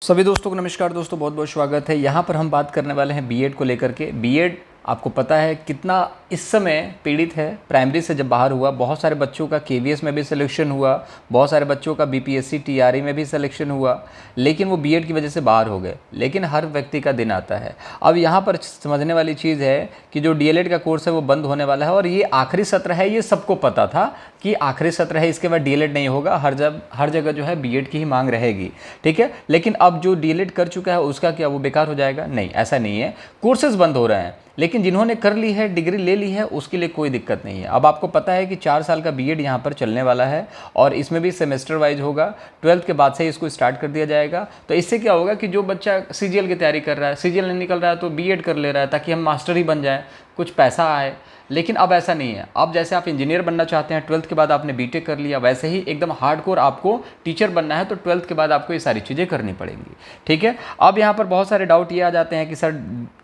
सभी दोस्तों को नमस्कार दोस्तों, बहुत बहुत स्वागत है। यहाँ पर हम बात करने वाले हैं बीएड को लेकर के। बीएड आपको पता है कितना इस समय पीड़ित है। प्राइमरी से जब बाहर हुआ, बहुत सारे बच्चों का केवीएस में भी सिलेक्शन हुआ, बहुत सारे बच्चों का बीपीएससी टीआरई में भी सिलेक्शन हुआ, लेकिन वो बीएड की वजह से बाहर हो गए। लेकिन हर व्यक्ति का दिन आता है। अब यहाँ पर समझने वाली चीज़ है कि जो डीएलएड का कोर्स है वो बंद होने वाला है और ये आखिरी सत्र है। ये सबको पता था कि आखिरी सत्र है, इसके बाद डीएलएड नहीं होगा। हर जगह जो है बीएड की ही मांग रहेगी, ठीक है। लेकिन अब जो डीएलएड कर चुका है उसका क्या वो बेकार हो जाएगा? नहीं, ऐसा नहीं है। कोर्सेज बंद हो रहे हैं, लेकिन जिन्होंने कर ली है, डिग्री ले ली है, उसके लिए कोई दिक्कत नहीं है। अब आपको पता है कि 4 साल का बीएड यहाँ पर चलने वाला है और इसमें भी सेमेस्टर वाइज होगा। 12th के बाद से इसको स्टार्ट कर दिया जाएगा। तो इससे क्या होगा कि जो बच्चा सीजीएल की तैयारी कर रहा है, सीजीएल नहीं निकल रहा है तो बीएड कर ले रहा है ताकि हम मास्टर ही बन जाए, कुछ पैसा आए। लेकिन अब ऐसा नहीं है। अब जैसे आप इंजीनियर बनना चाहते हैं, 12th के बाद आपने बीटेक कर लिया, वैसे ही एकदम हार्डकोर आपको टीचर बनना है तो 12th के बाद आपको ये सारी चीज़ें करनी पड़ेंगी, ठीक है। अब यहाँ पर बहुत सारे डाउट ये आ जाते हैं कि सर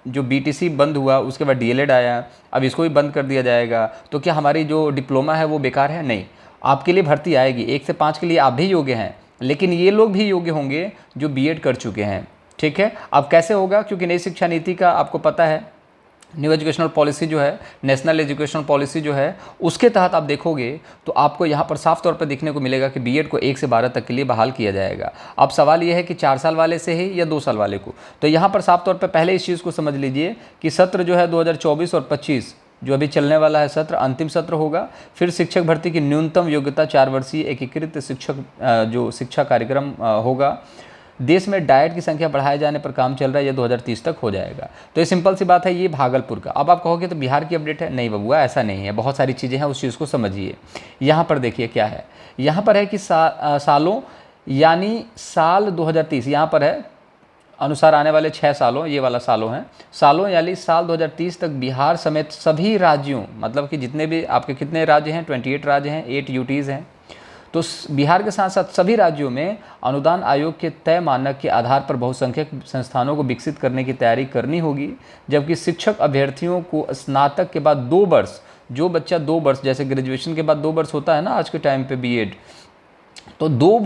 जो बीटीसी बंद हुआ उसके बाद डीएलएड आया, अब इसको भी बंद कर दिया जाएगा तो क्या हमारी जो डिप्लोमा है वो बेकार है? नहीं, आपके लिए भर्ती आएगी। 1 से 5 के लिए आप भी योग्य हैं, लेकिन ये लोग भी योग्य होंगे जो बीएड कर चुके हैं, ठीक है। अब कैसे होगा? क्योंकि नई शिक्षा नीति का आपको पता है, न्यू एजुकेशनल पॉलिसी जो है, नेशनल एजुकेशनल पॉलिसी जो है, उसके तहत आप देखोगे तो आपको यहाँ पर साफ तौर पर देखने को मिलेगा कि बीएड को 1 से 12 तक के लिए बहाल किया जाएगा। अब सवाल ये है कि 4 साल वाले से ही या 2 साल वाले को। तो यहाँ पर साफ तौर पर पहले इस चीज़ को समझ लीजिए कि सत्र जो है 2024 और 25 जो अभी चलने वाला है सत्र, अंतिम सत्र होगा। फिर शिक्षक भर्ती की न्यूनतम योग्यता 4 वर्षीय एकीकृत जो शिक्षा कार्यक्रम होगा। देश में डाइट की संख्या बढ़ाए जाने पर काम चल रहा है, ये 2030 तक हो जाएगा। तो ये सिंपल सी बात है, ये भागलपुर का। अब आप कहोगे तो बिहार की अपडेट है। नहीं बबुआ, ऐसा नहीं है, बहुत सारी चीज़ें हैं, उस चीज़ को समझिए। यहाँ पर देखिए क्या है, यहाँ पर है कि सालों यानी साल 2030 यहाँ पर है, अनुसार आने वाले 6 सालों, ये वाला सालों है, सालों यानी साल 2030 तक बिहार समेत सभी राज्यों, मतलब कि जितने भी आपके कितने राज्य हैं, 28 राज्य हैं, 8 यूटीज़ हैं, तो बिहार के साथ साथ सभी राज्यों में अनुदान आयोग के तय मानक के आधार पर बहुसंख्यक संस्थानों को विकसित करने की तैयारी करनी होगी। जबकि शिक्षक अभ्यर्थियों को स्नातक के बाद 2 वर्ष, जो बच्चा 2 वर्ष, जैसे ग्रेजुएशन के बाद 2 वर्ष होता है ना आज के टाइम पे बीएड, तो 2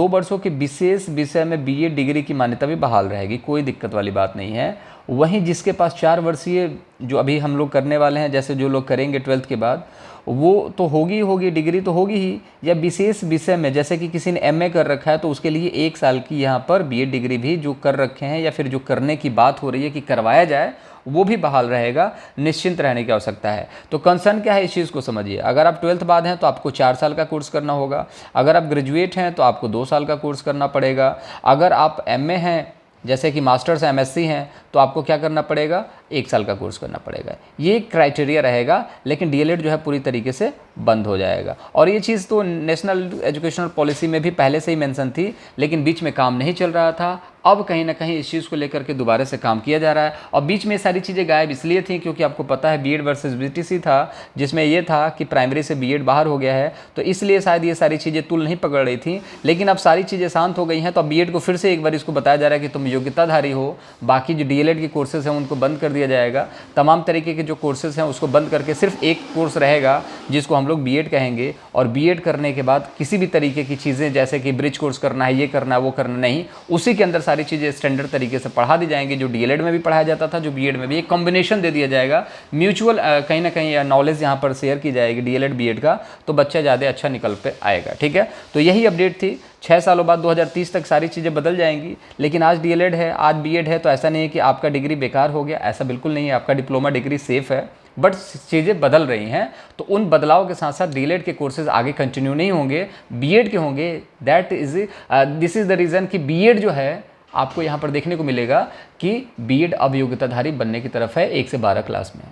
वर्षों के विशेष विषय में बीए डिग्री की मान्यता भी बहाल रहेगी, कोई दिक्कत वाली बात नहीं है। वहीं जिसके पास 4 वर्षीय जो अभी हम लोग करने वाले हैं, जैसे जो लोग करेंगे 12th के बाद, वो तो होगी डिग्री तो होगी ही, या विशेष विषय में जैसे कि किसी ने एमए कर रखा है तो उसके लिए 1 साल की यहाँ पर बीएड डिग्री भी जो कर रखे हैं या फिर जो करने की बात हो रही है कि करवाया जाए, वो भी बहाल रहेगा। निश्चिंत रहने की आवश्यकता है। तो कंसर्न क्या है, इस चीज़ को समझिए। अगर आप 12th बाद हैं तो आपको 4 साल का कोर्स करना होगा। अगर आप ग्रेजुएट हैं तो आपको 2 साल का कोर्स करना पड़ेगा। अगर आप एमए हैं, जैसे कि मास्टर्स एमएससी हैं, तो आपको क्या करना पड़ेगा? 1 साल का कोर्स करना पड़ेगा। ये क्राइटेरिया रहेगा। लेकिन डीएलएड जो है पूरी तरीके से बंद हो जाएगा। और ये चीज़ तो नेशनल एजुकेशनल पॉलिसी में भी पहले से ही मेंशन थी, लेकिन बीच में काम नहीं चल रहा था। अब कहीं ना कहीं इस चीज़ को लेकर के दोबारा से काम किया जा रहा है। और बीच में सारी चीज़ें गायब इसलिए थी क्योंकि आपको पता है बीएड वर्सेस बीटीसी था, जिसमें ये था कि प्राइमरी से बीएड बाहर हो गया है, तो इसलिए शायद ये सारी चीज़ें तुल नहीं पकड़ रही थी। लेकिन अब सारी चीज़ें शांत हो गई हैं, तो अब बीएड को फिर से एक बार इसको बताया जा रहा है कि तुम योग्यताधारी हो। बाकी जो डीएलएड के कोर्सेज हैं उनको बंद कर दिया जाएगा। तमाम तरीके के जो कोर्सेज हैं उसको बंद करके सिर्फ एक कोर्स रहेगा जिसको हम लोग बीएड कहेंगे। और बीएड करने के बाद किसी भी तरीके की चीज़ें जैसे कि ब्रिज कोर्स करना है, ये करना है, वो करना नहीं, उसी के अंदर सारी चीज़ें स्टैंडर्ड तरीके से पढ़ा दी जाएंगी। जो डीएलएड में भी पढ़ाया जाता था, जो बीएड में भी, एक कॉम्बिनेशन दे दिया जाएगा। म्यूचुअल कहीं ना कहीं नॉलेज यहाँ पर शेयर की जाएगी डीएलएड बीएड का, तो बच्चा ज़्यादा अच्छा निकल पे आएगा, ठीक है। तो यही अपडेट थी। 6 सालों बाद 2030 तक सारी चीज़ें बदल जाएंगी। लेकिन आज डीएलएड है, आज बीएड है, तो ऐसा नहीं है कि आपका डिग्री बेकार हो गया, ऐसा बिल्कुल नहीं है। आपका डिप्लोमा डिग्री सेफ है, बट चीज़ें बदल रही हैं। तो उन बदलाव के साथ साथ डीएलएड के कोर्सेज आगे कंटिन्यू नहीं होंगे, बीएड के होंगे। दिस इज़ द रीज़न कि बीएड जो है आपको यहाँ पर देखने को मिलेगा कि बीएड अब योग्यताधारी बनने की तरफ है, 1 से 12 क्लास में,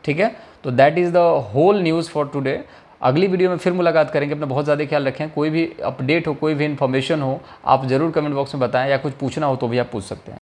ठीक है। तो that is the whole news for today. अगली वीडियो में फिर मुलाकात करेंगे। अपना बहुत ज़्यादा ख्याल रखें। कोई भी अपडेट हो, कोई भी इन्फॉर्मेशन हो, आप ज़रूर कमेंट बॉक्स में बताएं, या कुछ पूछना हो तो भी आप पूछ सकते हैं।